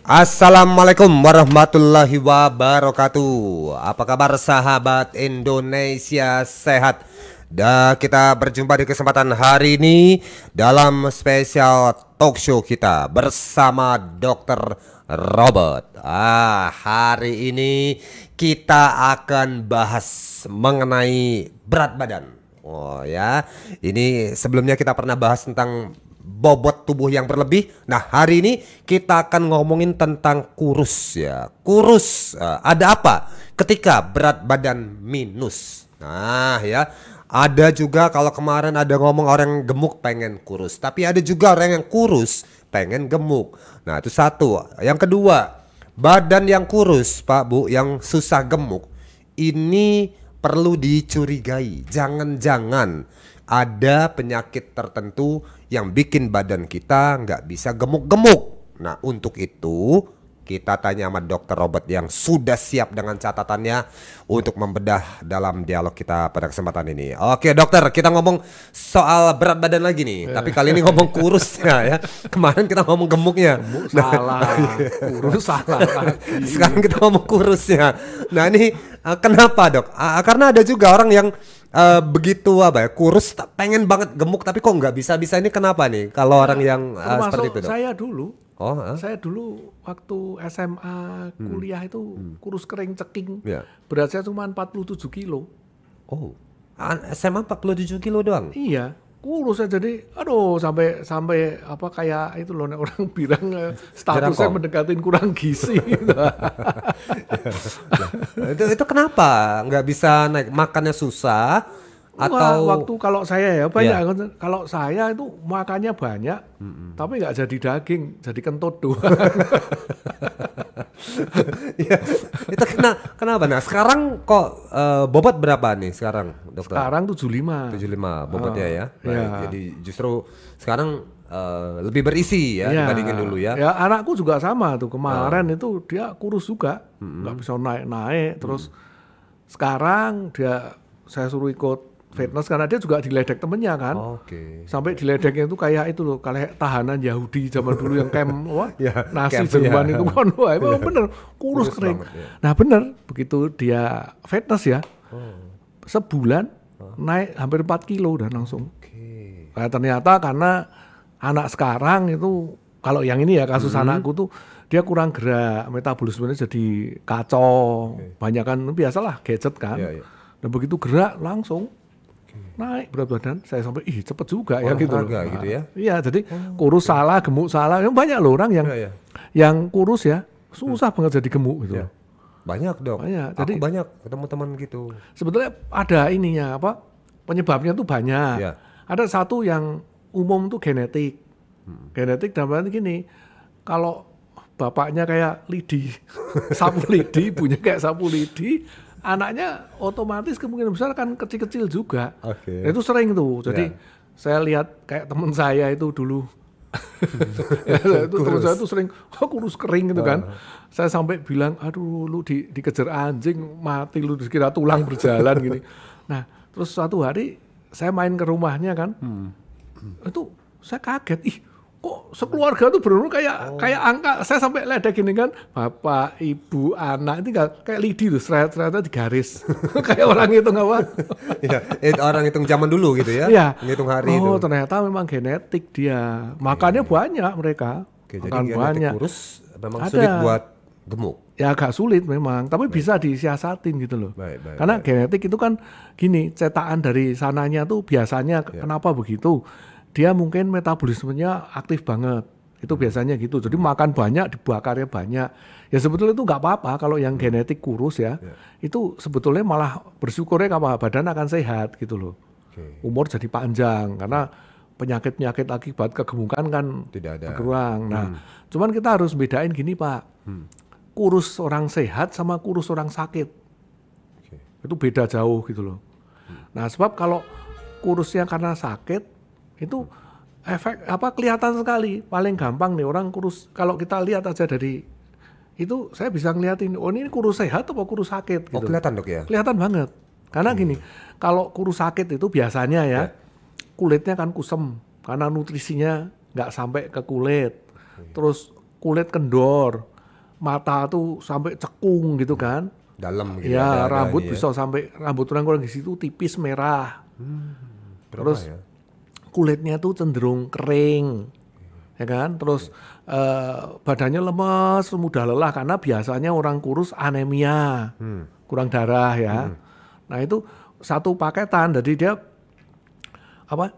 Assalamualaikum warahmatullahi wabarakatuh. Apa kabar sahabat Indonesia sehat? Dan kita berjumpa di kesempatan hari ini dalam spesial talk show kita bersama Dr. Robert. Hari ini kita akan bahas mengenai berat badan. Oh ya, ini sebelumnya kita pernah bahas tentang bobot tubuh yang berlebih. Nah, hari ini kita akan ngomongin tentang kurus ya. Kurus, ada apa ketika berat badan minus? Nah ya, ada juga kalau kemarin ada ngomong orang gemuk pengen kurus, tapi ada juga orang yang kurus pengen gemuk. Nah, itu satu. Yang kedua, badan yang kurus Pak Bu, yang susah gemuk, ini perlu dicurigai. Jangan-jangan ada penyakit tertentu yang bikin badan kita nggak bisa gemuk-gemuk. Nah, untuk itu kita tanya sama Dr. Robert yang sudah siap dengan catatannya untuk membedah dalam dialog kita pada kesempatan ini. Oke dokter, kita ngomong soal berat badan lagi nih, tapi kali ini ngomong kurusnya ya. Kemarin kita ngomong gemuknya. Gemuk salah, kurus salah. Sekarang kita ngomong kurusnya. Nah ini kenapa dok? Karena ada juga orang yang begitu kurus pengen banget gemuk tapi kok nggak bisa ini kenapa nih kalau orang yang seperti itu dok? Saya dulu saya dulu waktu SMA kuliah itu kurus kering ceking, berat saya cuma 47 kilo. Oh, SMA 47 kilo doang? Iya, kurus saya jadi sampai apa kayak itu loh orang bilang statusnya mendekatin kurang gizi. itu kenapa nggak bisa naik, makannya susah? Atau waktu kalau saya ya banyak, kalau saya itu makannya banyak, tapi nggak jadi daging, jadi kentut doang. Ya, itu kenapa? Nah sekarang kok bobot berapa nih sekarang dokter? Sekarang 75 bobotnya ya. Ya. Jadi justru sekarang lebih berisi ya dibandingin dulu ya. Ya anakku juga sama tuh, kemarin itu dia kurus juga, nggak bisa naik. Terus sekarang saya suruh ikut fitness karena dia juga diledek temennya kan. Sampai diledeknya itu kayak itu loh, kayak tahanan Yahudi zaman dulu yang nasi Jerman itu kan. Wah, emang bener kurus kering. Nah bener, begitu dia fitness ya, sebulan naik hampir 4 kilo dan langsung. Nah, ternyata karena anak sekarang itu, kalau yang ini ya kasus anakku tuh, dia kurang gerak, metabolismenya jadi kacau. Banyak kan biasalah gadget kan. Dan begitu gerak langsung naik berat badan. Saya sampai cepet juga ya gitu. Gitu ya. Iya, jadi kurus salah, gemuk salah. Yang banyak loh orang yang kurus ya susah banget jadi gemuk gitu. Banyak dok. Aku banyak ketemu teman gitu. Sebetulnya ada ininya penyebabnya tuh banyak. Ada satu yang umum tuh genetik. Genetik dalam arti gini, kalau bapaknya kayak lidi, sapu lidi, ibunya kayak sapu lidi, anaknya otomatis kemungkinan besar kan kecil-kecil juga. Itu sering tuh. Jadi saya lihat kayak teman saya itu dulu, teman saya itu sering kurus kering gitu kan. Saya sampai bilang, aduh lu dikejar anjing mati, lu dikira tulang berjalan gini. Nah terus suatu hari saya main ke rumahnya kan, itu saya kaget, kok sekeluarga tuh benar-benar kayak angka. Saya sampai ledek gini kan, bapak, ibu, anak ini kayak lidi tuh, ternyata di garis. Kayak orang hitung apa? Orang hitung zaman dulu gitu ya. Ngitung hari itu. Ternyata memang genetik dia. Makannya banyak mereka. Makan jadi banyak. Kurus memang sulit buat gemuk. Ya agak sulit memang, tapi bisa disiasatin gitu loh. Karena genetik itu kan gini, cetakan dari sananya tuh biasanya kenapa begitu? Dia mungkin metabolismenya aktif banget, itu biasanya gitu. Jadi makan banyak, dibakarnya banyak. Ya sebetulnya itu nggak apa-apa kalau yang genetik kurus ya. Itu sebetulnya malah bersyukurnya badan akan sehat gitu loh. Umur jadi panjang karena penyakit-penyakit akibat kegemukan kan tidak ada, berkurang. Nah, cuman kita harus bedain gini Pak, kurus orang sehat sama kurus orang sakit, itu beda jauh gitu loh. Nah sebab kalau kurusnya karena sakit itu efek kelihatan sekali. Paling gampang nih orang kurus, kalau kita lihat aja dari itu saya bisa ngeliatin, ini kurus sehat atau kurus sakit gitu. Kelihatan dok ya? Kelihatan banget. Karena gini, kalau kurus sakit itu biasanya kulitnya kan kusem karena nutrisinya nggak sampai ke kulit. Terus kulit kendor, mata tuh sampai cekung gitu kan. Dalam gitu Ya, ada rambut ini ya. bisa sampai rambut orang di situ tipis merah. Berapa Terus ya? kulitnya tuh cenderung kering. Ya kan? Terus badannya lemas, mudah lelah karena biasanya orang kurus anemia. Kurang darah ya. Nah, itu satu paketan. Jadi dia apa?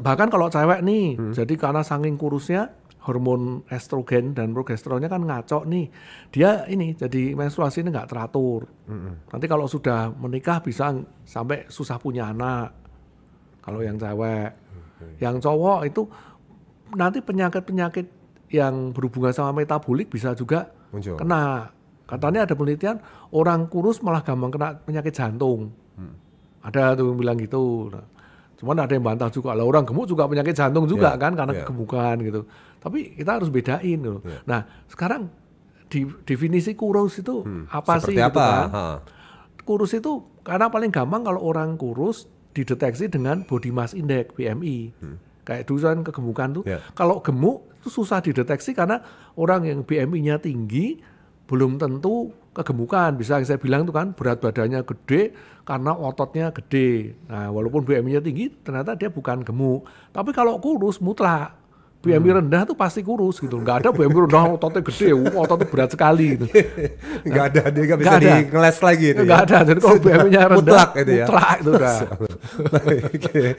Bahkan kalau cewek nih, jadi karena saking kurusnya hormon estrogen dan progesteronnya kan ngaco nih, dia ini jadi menstruasi ini nggak teratur. Nanti kalau sudah menikah bisa sampai susah punya anak. Kalau yang cewek, yang cowok itu nanti penyakit-penyakit yang berhubungan sama metabolik bisa juga Muncul. kena. Katanya ada penelitian orang kurus malah gampang kena penyakit jantung. Ada tuh yang bilang gitu. Nah, cuman ada yang bantah juga, lah orang gemuk juga penyakit jantung juga kan karena kegemukan gitu. Tapi kita harus bedain gitu. Nah, sekarang definisi kurus itu apa sih? Seperti Gitu apa? kan? Kurus itu karena paling gampang kalau orang kurus dideteksi dengan body mass index BMI. Kayak dulu kan kegemukan tuh. Kalau gemuk itu susah dideteksi karena orang yang BMI-nya tinggi belum tentu kegemukan. Bisa saya bilang tuh kan berat badannya gede karena ototnya gede. Nah, walaupun BMI-nya tinggi ternyata dia bukan gemuk. Tapi kalau kurus mutlak. BMI rendah tuh pasti kurus gitu. Nggak ada BMI rendah ototnya gede, ototnya berat sekali gitu. Nggak ada, dia nggak bisa di-ngeles lagi itu. Nggak ada, jadi kalau BMI-nya rendah mutlak itu ya. Mutlak itu udah.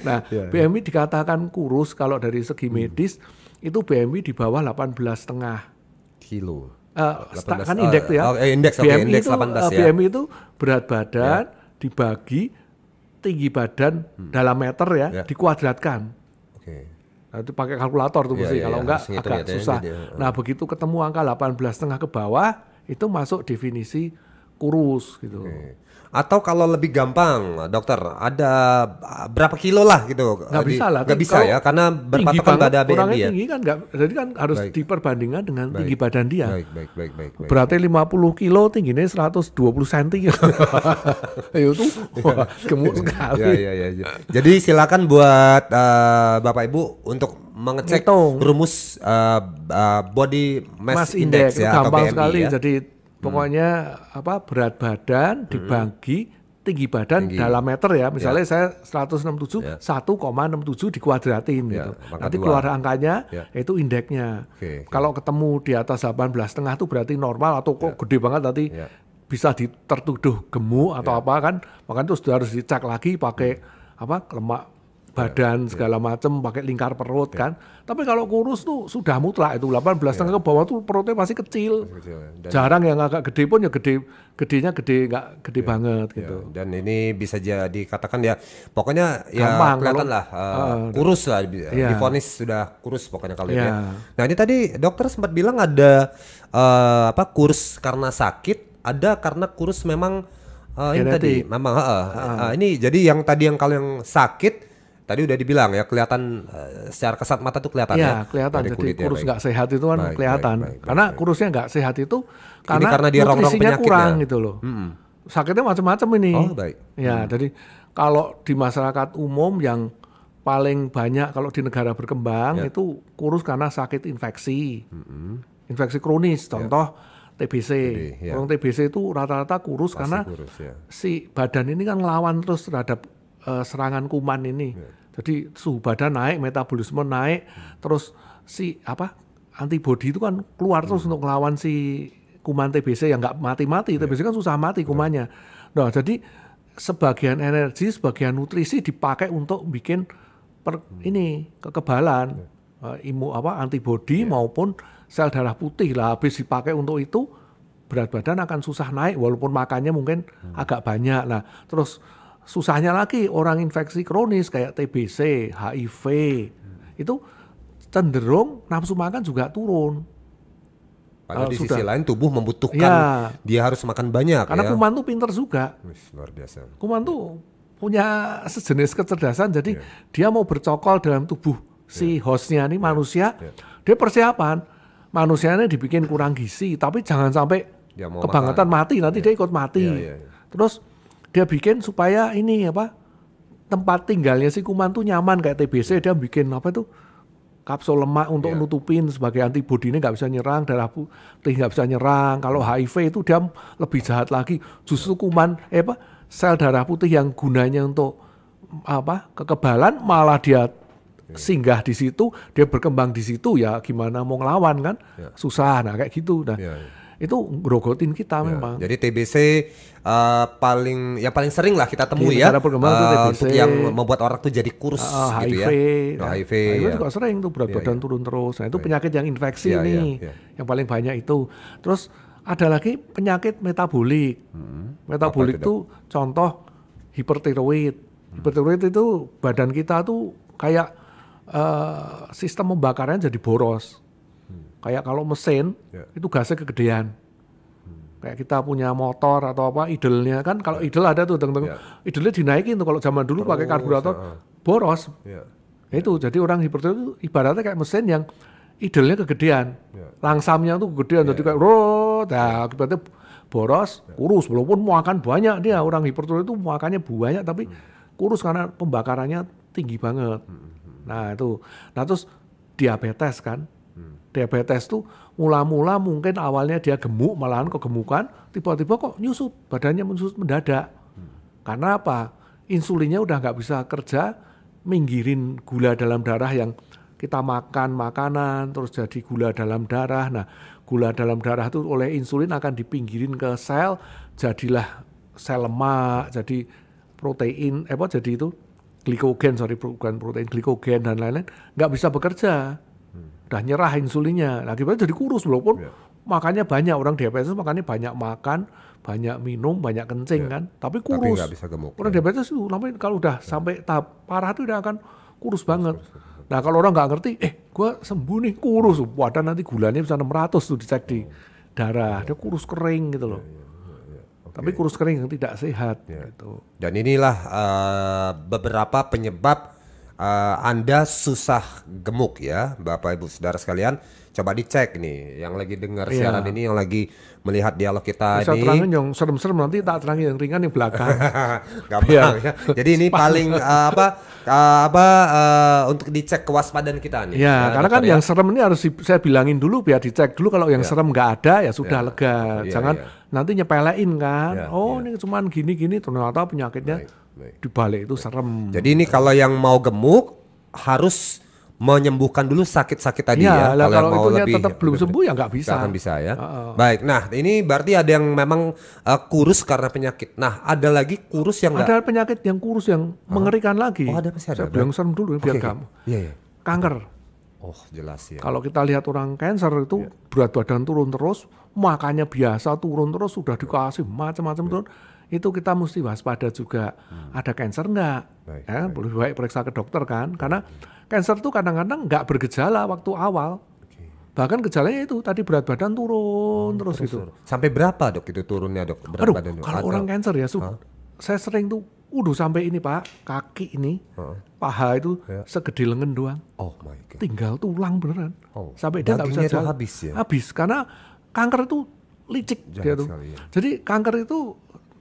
Nah, BMI dikatakan kurus kalau dari segi medis itu BMI di bawah 18,5 kilo. Kan indeks ya. Indeks, BMI indeks itu 18 ya. BMI itu berat badan dibagi tinggi badan dalam meter ya, dikuadratkan. Oke. Nah, itu pakai kalkulator tuh mesti, kalau enggak agak susah. Nah, begitu ketemu angka 18,5 ke bawah itu masuk definisi kurus gitu. Atau kalau lebih gampang, dokter, ada berapa kilo lah gitu? Nggak bisa lah. Nggak bisa ya, karena berpatokan pada BMI orangnya ya. tinggi kan nggak, jadi kan harus diperbandingkan dengan tinggi badan dia. Baik. Berarti 50 kilo, tingginya 120 cm. Itu gemuk sekali. Ya. Jadi silakan buat Bapak Ibu untuk mengecek rumus body mass index ya, atau gampang BMI sekali. ya. Jadi pokoknya berat badan dibagi tinggi badan dalam meter ya. Misalnya saya 167, 1,67 dikuadratin gitu. Nanti keluar angkanya yaitu indeksnya. Kalau ketemu di atas 18,5 itu berarti normal, atau kok gede banget nanti bisa tertuduh gemuk atau apa kan. Makanya itu sudah harus dicek lagi pakai lemak badan segala macam, pakai lingkar perut kan. Tapi kalau kurus tuh sudah mutlak itu 18,5 ke bawah tuh perutnya pasti kecil. Jarang yang agak gede pun ya gedenya gede, nggak gede banget gitu. Dan ini bisa jadi katakan ya pokoknya gampang, kelihatan lah kurus lah, divonis sudah kurus pokoknya kalau ya. Nah, ini tadi dokter sempat bilang ada kurus karena sakit, ada karena kurus memang ini tadi memang ini jadi yang tadi yang kalau yang sakit tadi udah dibilang ya, kelihatan secara kasat mata tuh kelihatan ya. Kelihatan. Jadi kurus nggak sehat itu kan kelihatan. Karena kurusnya nggak sehat itu karena dia nutrisinya kurang gitu loh. Sakitnya macam-macam ini. Ya, jadi kalau di masyarakat umum yang paling banyak kalau di negara berkembang itu kurus karena sakit infeksi. Infeksi kronis, contoh TBC. Orang TBC itu rata-rata kurus karena si badan ini kan ngelawan terus terhadap serangan kuman ini. Jadi suhu badan naik, metabolisme naik, terus si antibodi itu kan keluar terus untuk melawan si kuman TBC yang nggak mati-mati. TBC kan susah mati kumannya. Nah, jadi sebagian energi, sebagian nutrisi dipakai untuk bikin kekebalan, antibodi maupun sel darah putih lah. Habis dipakai untuk itu, berat badan akan susah naik walaupun makannya mungkin agak banyak. Nah, terus susahnya lagi orang infeksi kronis kayak TBC, HIV itu cenderung nafsu makan juga turun. Padahal di sisi lain tubuh membutuhkan dia harus makan banyak. Karena kuman tuh pinter juga. Luar biasa. Kuman tuh punya sejenis kecerdasan, jadi dia mau bercokol dalam tubuh si hostnya nih manusia. Dia persiapan manusianya dibikin kurang gizi, tapi jangan sampai kebangetan mati, nanti dia ikut mati. Terus dia bikin supaya tempat tinggalnya si kuman tuh nyaman kayak TBC, dia bikin kapsul lemak untuk nutupin sebagai antibodi ini nggak bisa nyerang, darah putih nggak bisa nyerang. Kalau HIV itu dia lebih jahat lagi, justru sel darah putih yang gunanya untuk kekebalan malah dia singgah di situ, dia berkembang di situ, ya gimana mau ngelawan kan, susah. Nah kayak gitu, itu grogotin kita memang. Jadi TBC paling sering lah kita temui ya, untuk yang membuat orang tuh jadi kurus gitu HIV, ya. HIV juga sering tuh berat badan turun terus. Nah itu penyakit yang infeksi yang paling banyak itu. Terus ada lagi penyakit metabolik. Metabolik itu contoh hipertiroid. Hipertiroid itu badan kita tuh kayak sistem pembakarannya jadi boros. Kayak kalau mesin itu gasnya kegedean. Kayak kita punya motor atau idle-nya kan, kalau idle ada tuh idle-nya dinaikin tuh, kalau zaman dulu pakai karburator boros. Itu jadi orang hipertiroid itu ibaratnya kayak mesin yang idle-nya kegedean. Langsamnya tuh kegedean, jadi kayak akibatnya boros, kurus, walaupun makan banyak dia. Orang hipertiroid itu makannya banyak tapi kurus karena pembakarannya tinggi banget. Nah itu, terus diabetes kan. Diabetes tuh mula-mula mungkin awalnya dia gemuk, malahan kegemukan, tiba-tiba kok nyusut, badannya menyusut mendadak. Karena apa? Insulinnya udah nggak bisa kerja, minggirin gula dalam darah yang kita makan makanan, terus jadi gula dalam darah. Nah, gula dalam darah itu oleh insulin akan dipinggirin ke sel, jadilah sel lemak, jadi protein, jadi itu glikogen, bukan protein, glikogen dan lain-lain, nggak bisa bekerja. Udah nyerah insulinnya, akibatnya jadi kurus walaupun makannya banyak. Orang diabetes makannya banyak makan, banyak minum, banyak kencing kan, tapi kurus. Tapi nggak bisa gemuk. Orang diabetes itu namanya kalau udah sampai tahap parah itu udah akan kurus banget. Nah kalau orang nggak ngerti, gue sembuh nih kurus, wadah nanti gulanya bisa 600 tuh dicek di darah, dia kurus kering gitu loh. Tapi kurus kering yang tidak sehat. Gitu. Dan inilah beberapa penyebab Anda susah gemuk ya, Bapak Ibu Saudara sekalian. Coba dicek nih, yang lagi dengar siaran ini, yang lagi melihat dialog kita bisa ini. Bisa terangin yang serem-serem, nanti tak terangin yang ringan yang belakang. Gampang ya. Jadi ini paling untuk dicek kewaspadaan kita nih. Ya, karena kan yang serem ini harus saya bilangin dulu biar dicek dulu. Kalau yang serem nggak ada ya sudah lega. Jangan nanti nyepelein kan. Ini cuman gini-gini, ternyata penyakitnya dibalik itu serem. Jadi ini kalau yang mau gemuk harus menyembuhkan dulu sakit-sakit tadi ya. Kalau mau itunya tetap belum sembuh ya nggak bisa. Akan bisa ya. Baik, nah ini berarti ada yang memang kurus karena penyakit. Nah ada lagi kurus yang ada penyakit yang kurus yang mengerikan lagi. Ada pasti ada. Saya bilang serem dulu biar kamu. Kanker. Oh jelas ya. Kalau kita lihat orang kanker itu berat badan turun terus, makannya biasa turun terus, sudah dikasih macam-macam turun. Itu kita mesti waspada juga. Ada kanker enggak? Lebih baik periksa ke dokter kan, karena kanker itu kadang-kadang nggak bergejala waktu awal. Bahkan gejalanya itu tadi berat badan turun terus gitu. Sampai berapa dok itu turunnya dok berat badan? Kalau orang kanker ya, saya sering tuh, sampai ini Pak, kaki ini, paha itu segede lengan doang. Oh my God. Tinggal tulang beneran. Sampai dia nggak bisa jalan. Habis karena kanker itu licik dia tuh. Jadi kanker itu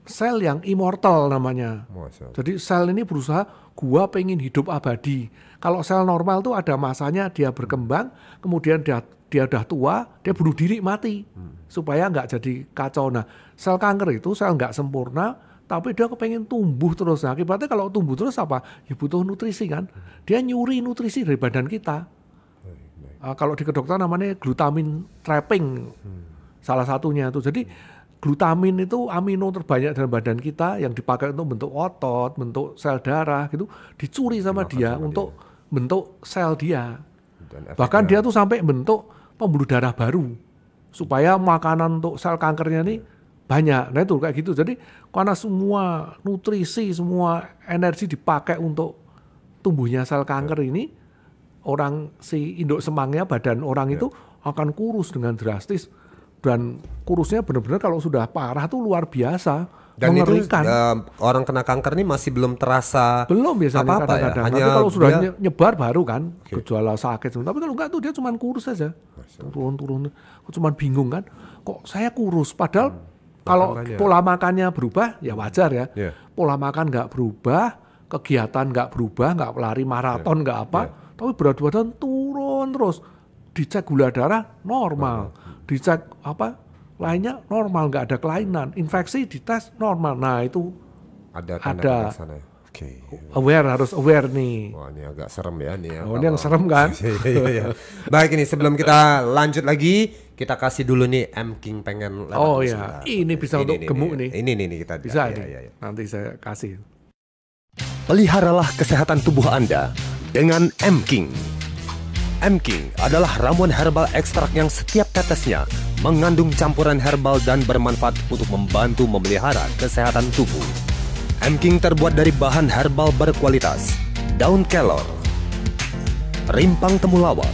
sel yang immortal namanya. Jadi sel ini berusaha, gua pengen hidup abadi. Kalau sel normal tuh ada masanya dia berkembang, kemudian dia udah tua, dia bunuh diri mati, supaya nggak jadi kacau. Nah, sel kanker itu sel nggak sempurna, tapi dia kepengen tumbuh terus. Nah, akibatnya kalau tumbuh terus apa? Ya butuh nutrisi kan. Dia nyuri nutrisi dari badan kita. Kalau di kedokteran namanya glutamin trapping, salah satunya itu. Jadi glutamin itu amino terbanyak dalam badan kita yang dipakai untuk bentuk otot, bentuk sel darah gitu, dicuri sama dia untuk bentuk sel dia. Bahkan dia tuh sampai bentuk pembuluh darah baru supaya makanan untuk sel kankernya ini banyak. Nah itu kayak gitu. Jadi karena semua nutrisi, semua energi dipakai untuk tumbuhnya sel kanker ini, orang si induk semangnya badan orang itu akan kurus dengan drastis. Dan kurusnya benar-benar kalau sudah parah tuh luar biasa, dan mengerikan. Itu orang kena kanker ini masih belum terasa belum biasanya apa-apa kadang-kadang. Hanya tapi kalau sudah nyebar baru kan gejala sakit. Tapi kalau enggak tuh dia cuma kurus saja, turun. Aku cuma bingung kan, kok saya kurus padahal kalau pola makannya berubah ya wajar ya. Pola makan nggak berubah, kegiatan nggak berubah, nggak lari maraton nggak apa, tapi berat badan turun terus, dicek gula darah normal, dicek apa lainnya normal, nggak ada kelainan, infeksi dites normal. Nah itu ada sana. Oke. Harus aware nih. Wah, ini agak serem ya nih ya. Oh, ini yang serem kan? Iya. Baik, ini sebelum kita lanjut lagi, kita kasih dulu nih King pengen lewat. Oh iya, ini bisa untuk gemuk nih. Ini kita bisa nih. Nanti saya kasih. Peliharalah kesehatan tubuh Anda dengan King. King adalah ramuan herbal ekstrak yang setiap tetesnya mengandung campuran herbal dan bermanfaat untuk membantu memelihara kesehatan tubuh. King terbuat dari bahan herbal berkualitas, daun kelor, rimpang temulawak,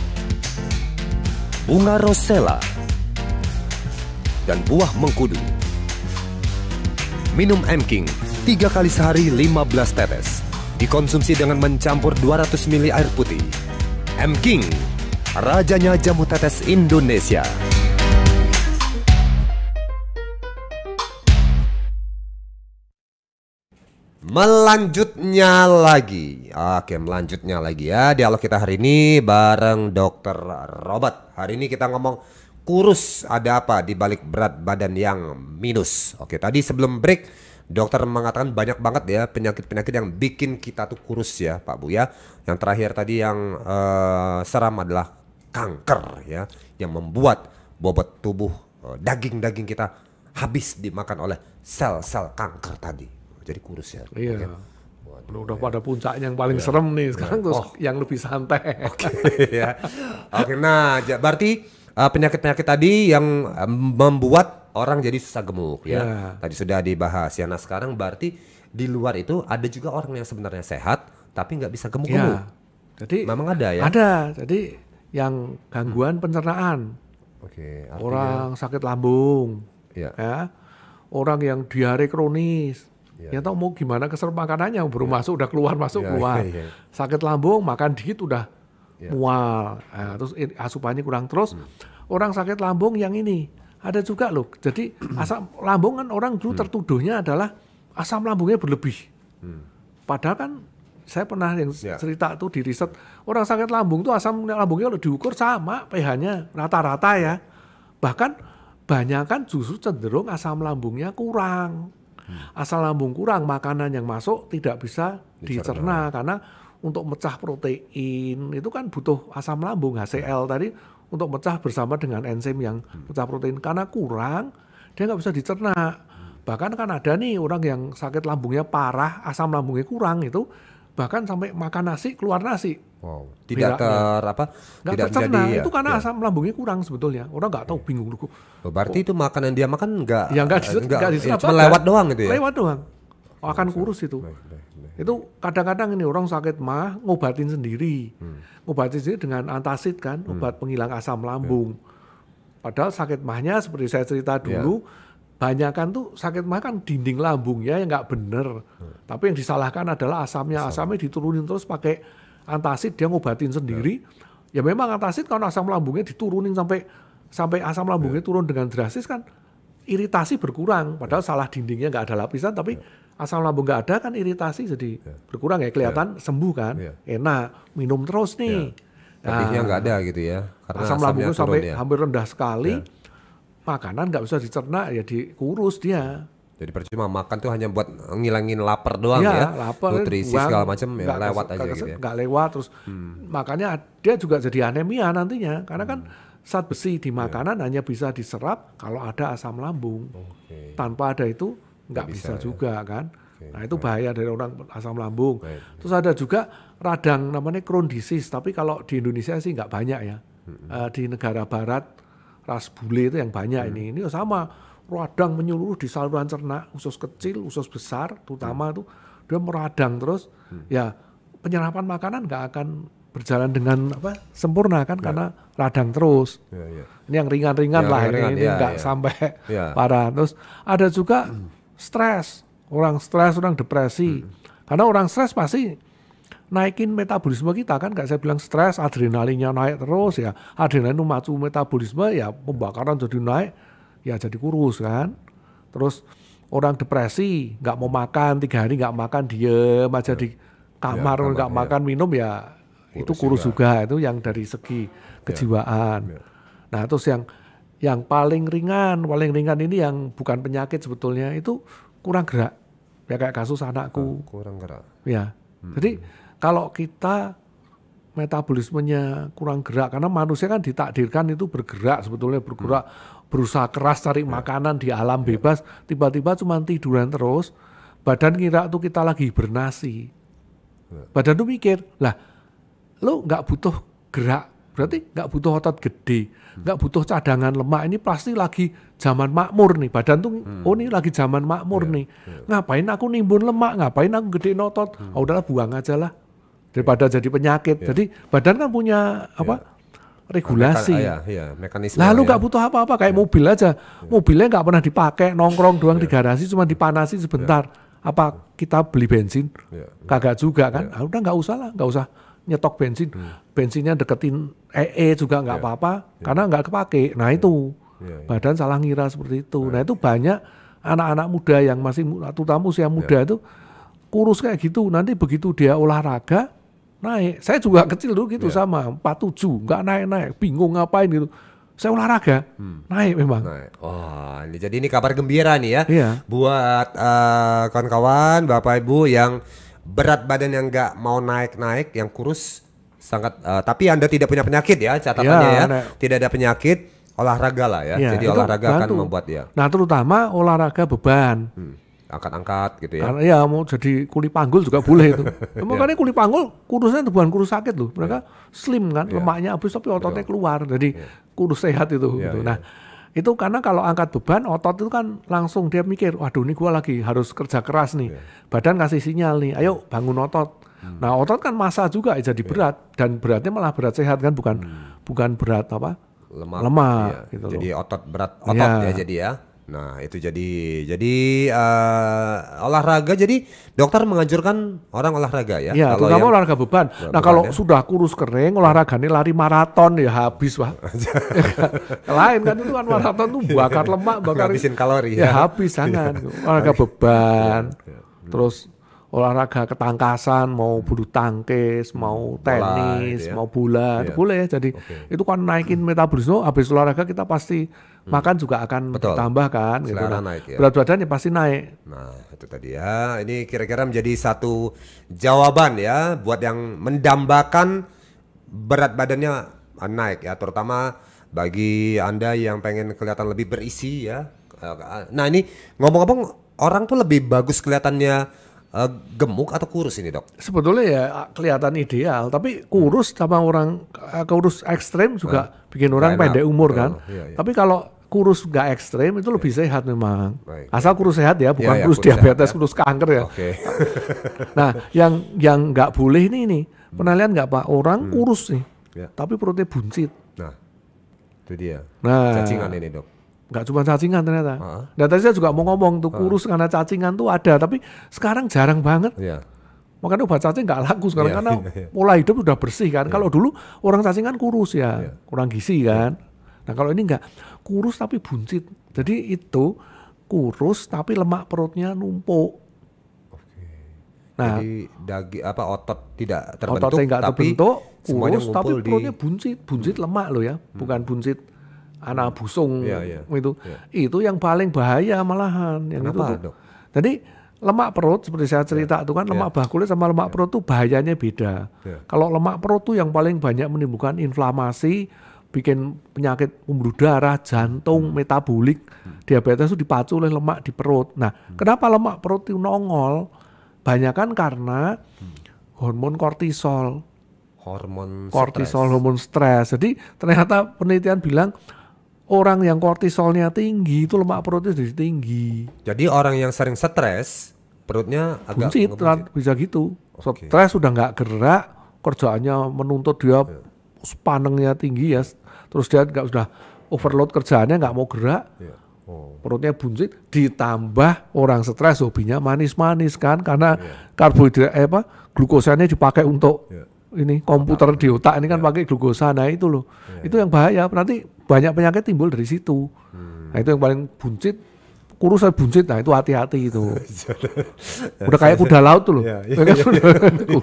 bunga rosella, dan buah mengkudu. Minum King 3 kali sehari 15 tetes. Dikonsumsi dengan mencampur 200 ml air putih. King, rajanya jamu tetes Indonesia. Melanjutnya lagi ya dialog kita hari ini bareng Dokter Robert. Hari ini kita ngomong kurus, ada apa di balik berat badan yang minus. Oke, tadi sebelum break dokter mengatakan banyak banget ya penyakit-penyakit yang bikin kita tuh kurus ya Pak Bu ya. Yang terakhir tadi yang seram adalah kanker ya, yang membuat bobot tubuh daging-daging kita habis dimakan oleh sel-sel kanker tadi. Jadi kurus ya. Iya. Udah pada puncaknya yang paling serem nih sekarang terus yang lebih santai. Oke ya. Oke, nah berarti penyakit-penyakit tadi yang membuat orang jadi susah gemuk ya. Tadi sudah dibahas ya. Nah sekarang berarti di luar itu ada juga orang yang sebenarnya sehat tapi nggak bisa gemuk-gemuk. Jadi memang ada ya. Ada. Jadi yang gangguan pencernaan. Oke. Orang sakit lambung. Ya. Orang yang diare kronis. Ya tahu mau gimana keserap makanannya baru masuk udah keluar keluar. Sakit lambung makan dikit udah mual. Nah, terus asupannya kurang terus. Orang sakit lambung yang ini ada juga loh. Jadi asam lambung kan orang dulu tertuduhnya adalah asam lambungnya berlebih. Padahal kan saya pernah yang cerita tuh di riset orang sakit lambung tuh asam lambungnya kalau diukur sama pH-nya rata-rata ya. Bahkan banyak kan justru cenderung asam lambungnya kurang. Asam lambung kurang, makanan yang masuk tidak bisa dicerna karena untuk mecah protein itu kan butuh asam lambung HCl tadi untuk mecah bersama dengan enzim yang mecah protein karena kurang dia nggak bisa dicerna. Bahkan kan ada nih orang yang sakit lambungnya parah, asam lambungnya kurang itu bahkan sampai makan nasi keluar nasi. Wow. Tidak tidak tercerna itu karena asam lambungnya kurang sebetulnya. Orang nggak tahu bingung dulu. Berarti itu makanan dia makan nggak diserap, cuma lewat doang gitu ya. Lewat doang. Akan kurus itu. Itu kadang-kadang ini orang sakit mah ngobatin sendiri. Ngobatin sendiri dengan antacid kan, obat penghilang asam lambung. Padahal sakit mahnya seperti saya cerita dulu banyakan tuh sakit mah kan dinding lambungnya yang nggak bener. Tapi yang disalahkan adalah asamnya diturunin terus pakai antacid dia ngobatin sendiri. Ya memang antacid kalau asam lambungnya diturunin sampai asam lambungnya turun dengan drastis kan iritasi berkurang. Padahal salah dindingnya nggak ada lapisan tapi asam lambung nggak ada kan iritasi jadi berkurang ya kelihatan sembuh kan. Enak minum terus nih. Lebihnya nggak ada gitu ya. Karena asam lambungnya sampai hampir rendah sekali. Makanan nggak bisa dicerna ya dikurus dia. Jadi percuma makan tuh hanya buat ngilangin lapar doang ya. Lapar, nutrisi segala macam ya lewat aja gitu ya. Nggak lewat terus makanya dia juga jadi anemia nantinya karena kan zat besi di makanan hanya bisa diserap kalau ada asam lambung. Tanpa ada itu nggak bisa juga kan. Nah itu bahaya dari orang asam lambung. Terus ada juga radang namanya Crohn disease tapi kalau di Indonesia sih nggak banyak ya. Di negara barat ras bule itu yang banyak ini sama. Radang menyeluruh di saluran cerna, usus kecil, usus besar, terutama itu dia meradang terus. Ya penyerapan makanan nggak akan berjalan dengan sempurna kan karena radang terus. Ini yang ringan-ringan lah ini nggak sampai parah. Terus ada juga stres, orang depresi. Karena orang stres pasti naikin metabolisme kita kan, kayak saya bilang stres, adrenalinnya naik terus ya. Adrenalin memacu metabolisme ya pembakaran jadi naik. Ya jadi kurus kan. Terus orang depresi nggak mau makan 3 hari nggak makan diem aja di kamar nggak makan minum ya itu kurus juga. Itu yang dari segi kejiwaan. Nah terus yang paling ringan ini yang bukan penyakit sebetulnya, itu kurang gerak. Ya kayak kasus anakku. Kurang gerak. Ya. Jadi kalau kita metabolismenya kurang gerak, karena manusia kan ditakdirkan itu bergerak, sebetulnya bergerak, berusaha keras cari makanan di alam bebas, tiba-tiba cuma tiduran terus, badan kira tuh kita lagi hibernasi. Badan tuh mikir, lah lo nggak butuh gerak, berarti nggak butuh otot gede, nggak butuh cadangan lemak, ini pasti lagi zaman makmur nih, badan tuh oh ini lagi zaman makmur nih, ngapain aku nimbun lemak, ngapain aku gedein otot, udahlah buang aja lah, daripada jadi penyakit. Jadi badan kan punya regulasi, mekanisme. Lalu nggak butuh apa-apa, kayak mobil aja, mobilnya nggak pernah dipakai, nongkrong doang di garasi, cuma dipanasi sebentar. Apa kita beli bensin? Kagak juga kan? Udah nggak usah nyetok bensin, bensinnya deketin juga nggak apa-apa, karena nggak kepake. Nah itu badan salah ngira seperti itu. Nah itu banyak anak-anak muda yang masih, terutama usia muda itu kurus kayak gitu. Nanti begitu dia olahraga naik. Saya juga kecil dulu gitu sama 47, nggak naik, bingung ngapain gitu. Saya olahraga, naik memang. Wah, jadi ini kabar gembira nih ya, buat kawan-kawan, Bapak Ibu yang berat badan yang nggak mau naik-naik, yang kurus sangat, tapi Anda tidak punya penyakit ya, catatannya tidak ada penyakit, olahraga lah ya. Jadi olahraga akan membuat Nah terutama olahraga beban. Angkat-angkat gitu ya. Karena mau jadi kuli panggul juga boleh itu. Makanya kuli panggul kurusnya itu bukan kurus sakit loh. Mereka slim kan, lemaknya habis tapi ototnya keluar. Jadi kurus sehat itu. Gitu. Nah itu karena kalau angkat beban, otot itu kan langsung dia mikir, waduh ini gua lagi harus kerja keras nih. Badan kasih sinyal nih, ayo bangun otot. Nah otot kan massa juga jadi berat. Dan beratnya malah berat sehat kan, bukan berat apa? Lemak gitu jadi otot berat otot ya jadi ya. Nah itu jadi olahraga, jadi dokter menganjurkan orang olahraga ya. Iya, terutama olahraga beban. Nah kalau sudah kurus kering, olahraganya lari maraton ya habis Pak. Lain kan itu kan maraton tuh bakar lemak, habisin kalori ya. Habis jangan. Olahraga beban, terus olahraga ketangkasan, mau bulu tangkis, mau tenis, mau bola, itu boleh ya. Jadi itu kan naikin metabolisme. Habis olahraga kita pasti makan juga akan ditambahkan gitu. Berat badannya pasti naik. Nah itu tadi ya, ini kira-kira menjadi satu jawaban ya buat yang mendambakan berat badannya naik ya, terutama bagi Anda yang pengen kelihatan lebih berisi ya. Nah ini ngomong-ngomong, orang tuh lebih bagus kelihatannya gemuk atau kurus ini dok? Sebetulnya ya kelihatan ideal, tapi kurus sama orang kurus ekstrem juga bikin orang pendek umur kan. Tapi kalau kurus nggak ekstrem itu lebih sehat memang. Asal kurus sehat ya, bukan kurus diabetes, kurus kanker ya. Nah yang nggak boleh ini penilaian nggak Pak, orang kurus nih, tapi perutnya buncit. Nah itu dia. Cacingan ini dok. Nggak cuma cacingan ternyata. Dan tadi saya juga mau ngomong tuh kurus karena cacingan tuh ada, tapi sekarang jarang banget. Makanya obat cacing nggak laku sekarang karena pola hidup sudah bersih kan. Kalau dulu orang cacingan kurus ya, kurang gizi kan. Nah kalau ini nggak, kurus tapi buncit. Jadi itu kurus tapi lemak perutnya numpuk. Nah, jadi otot tidak terbentuk, ototnya nggak terbentuk, kurus tapi perutnya buncit lemak loh ya, bukan buncit anak busung itu yang paling bahaya malahan yang kenapa, itu. Jadi lemak perut seperti saya cerita itu kan lemak bakulit sama lemak perut tuh bahayanya beda. Kalau lemak perut tuh yang paling banyak menimbulkan inflamasi, bikin penyakit pembuluh darah, jantung, metabolik, diabetes itu dipacu oleh lemak di perut. Nah, kenapa lemak perut itu nongol? Banyakan karena hormon kortisol. Hormon stres. Jadi ternyata penelitian bilang orang yang kortisolnya tinggi itu lemak perutnya jadi tinggi. Jadi orang yang sering stres perutnya agak buncit, bisa gitu. Stres sudah nggak gerak, kerjaannya menuntut dia panengnya tinggi ya. Terus dia sudah overload kerjaannya, nggak mau gerak. Perutnya buncit, ditambah orang stres hobinya manis-manis kan, karena karbohidrat glukosanya dipakai untuk ini komputer di otak ini kan pakai glukosa. Nah itu loh, itu yang bahaya. Nanti banyak penyakit timbul dari situ. Nah itu yang paling buncit, kurus saya buncit, nah itu hati-hati itu. Udah kayak kuda laut tuh loh.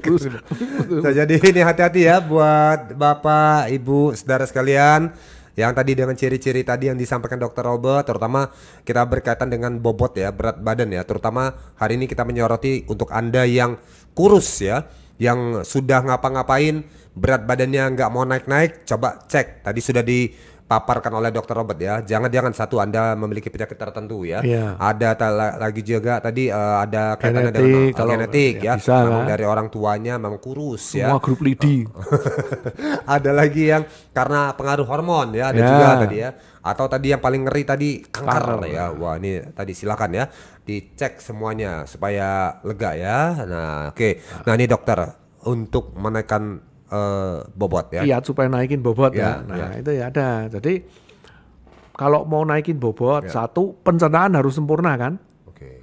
Kurus. So, jadi ini hati-hati ya buat Bapak, Ibu, saudara sekalian yang tadi dengan ciri-ciri tadi yang disampaikan Dokter Robert, terutama kita berkaitan dengan bobot ya, berat badan ya. Terutama hari ini kita menyoroti untuk Anda yang kurus ya, yang sudah ngapa-ngapain berat badannya nggak mau naik-naik, coba cek. Tadi sudah dipaparkan oleh Dokter Robert ya. Jangan satu Anda memiliki penyakit tertentu ya. Ada lagi juga tadi ada kaitannya dengan genetik ya. Bisa, memang dari orang tuanya memang kurus ya. Semua grup lidi. Ada lagi yang karena pengaruh hormon ya. Ada juga tadi ya. Atau tadi yang paling ngeri tadi kanker ya. Wah ini tadi silakan ya dicek semuanya supaya lega ya. Nah oke. Nah ini dokter untuk menaikkan bobot ya. Iya supaya naikin bobot ya. Nah itu ya ada. Jadi kalau mau naikin bobot, satu pencernaan harus sempurna kan.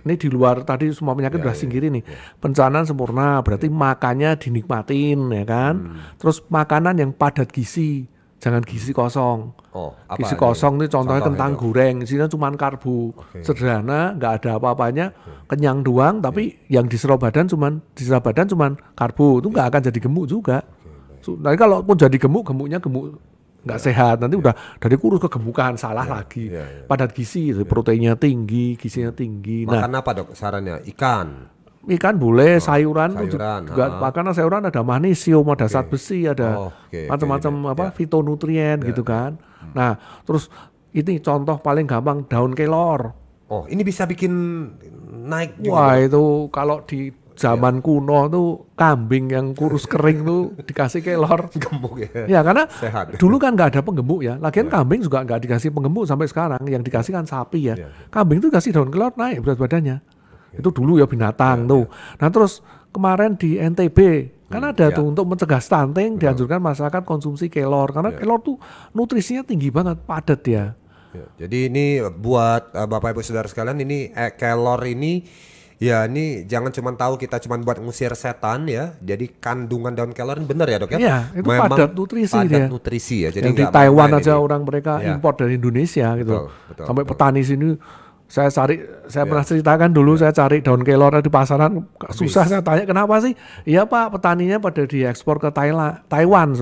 Ini di luar tadi semua penyakit udah singkirin nih. Pencernaan sempurna berarti makannya dinikmatin ya kan. Terus makanan yang padat gizi, jangan gizi kosong. Gizi kosong ini contohnya kentang goreng, isinya cuma karbo, sederhana, nggak ada apa-apanya, kenyang doang, tapi yang diserap badan cuman karbo, itu nggak akan jadi gemuk juga. Nanti kalau pun jadi gemuknya gemuk nggak sehat, nanti udah dari kurus ke gemukan, salah lagi. Padat gizi, proteinnya tinggi, gizinya tinggi. Makan apa dok sarannya? Ikan boleh, sayuran juga makanan sayuran ada magnesium, ada zat besi, ada macam-macam fitonutrien gitu kan. Nah, terus ini contoh paling gampang daun kelor. Oh, ini bisa bikin naik juga. Wah, itu kalau di zaman kuno tuh kambing yang kurus kering tuh dikasih kelor. Gemuk ya. Ya karena sehat. Dulu kan nggak ada penggemuk ya. Lagian kambing juga nggak dikasih penggemuk sampai sekarang. Yang dikasih kan sapi ya. Kambing tuh kasih daun kelor naik berat badannya. Itu dulu ya binatang tuh. Nah terus kemarin di NTB kan ada tuh untuk mencegah stunting dianjurkan masyarakat konsumsi kelor karena kelor tuh nutrisinya tinggi banget, padat ya. Jadi ini buat Bapak Ibu Saudara sekalian ini kelor ini ya ini jangan cuma tahu kita cuma buat ngusir setan ya. Jadi kandungan daun kelor ini benar ya dok ya? Iya itu memang padat nutrisi dia. Nutrisi ya. Jadi yang di Taiwan aja orang mereka import dari Indonesia gitu. Betul, sampai petani sini saya pernah ceritakan dulu saya cari daun kelor di pasaran susah. Saya tanya kenapa sih? Iya Pak, petaninya pada diekspor ke Taiwan.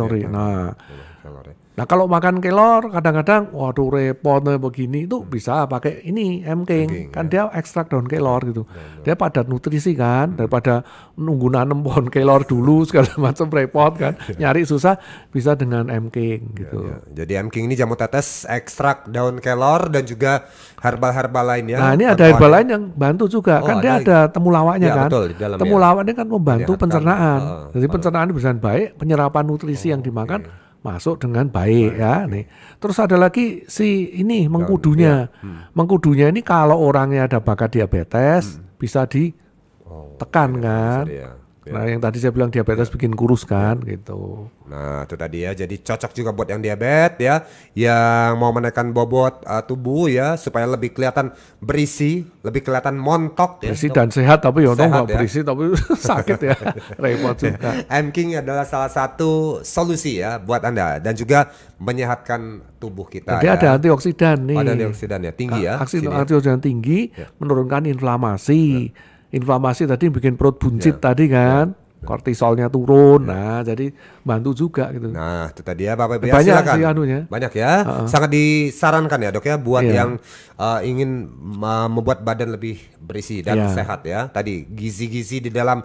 Nah kalau makan kelor kadang-kadang waduh repot begini itu bisa pakai ini M-King kan dia ekstrak daun kelor gitu. Dia padat nutrisi kan daripada nunggu nanem pohon kelor dulu segala macam repot kan. Nyari susah bisa dengan M-King gitu. Jadi M-King ini jamu tetes ekstrak daun kelor dan juga herbal-herbal lain ya. Nah ini ada herbal lain yang bantu juga kan dia ada temulawaknya kan. Betul, di dalam, temulawaknya kan membantu pencernaan. Jadi pencernaan berjalan baik, penyerapan nutrisi yang dimakan masuk dengan baik ya nih. Terus ada lagi si ini mengkudunya. Mengkudunya ini kalau orangnya ada bakat diabetes bisa ditekan kan. Nah yang tadi saya bilang diabetes bikin kurus kan gitu. Nah itu tadi ya, jadi cocok juga buat yang diabetes ya, yang mau menaikkan bobot tubuh ya supaya lebih kelihatan berisi, lebih kelihatan montok ya. Berisi dan sehat tapi ya nggak berisi tapi sakit ya, repot juga. M-King adalah salah satu solusi ya buat Anda dan juga menyehatkan tubuh kita. Jadi ada antioksidan nih. Ada antioksidan ya tinggi ya. Antioksidan tinggi menurunkan inflamasi. Inflamasi tadi bikin perut buncit tadi kan, kortisolnya turun. Nah, jadi bantu juga gitu. Nah, itu tadi ya Bapak Ibu. Banyak silakan. sih anunya. Banyak ya. Sangat disarankan ya, Dok ya buat yang ingin membuat badan lebih berisi dan sehat ya. Tadi gizi-gizi di dalam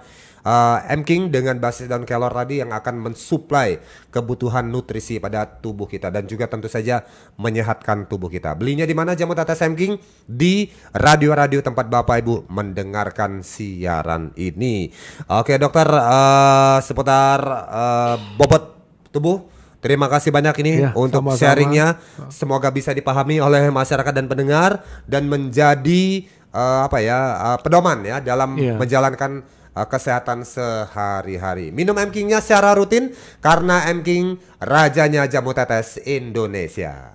M-King dengan basis daun kelor tadi yang akan mensuplai kebutuhan nutrisi pada tubuh kita dan juga tentu saja menyehatkan tubuh kita. Belinya di mana jamu tetes M-King? Di radio-radio tempat Bapak Ibu mendengarkan siaran ini. Oke dokter, seputar bobot tubuh, terima kasih banyak ini untuk sharingnya. Semoga bisa dipahami oleh masyarakat dan pendengar dan menjadi pedoman ya dalam menjalankan kesehatan sehari-hari. Minum M-King-nya secara rutin karena M-King rajanya jamu tetes Indonesia.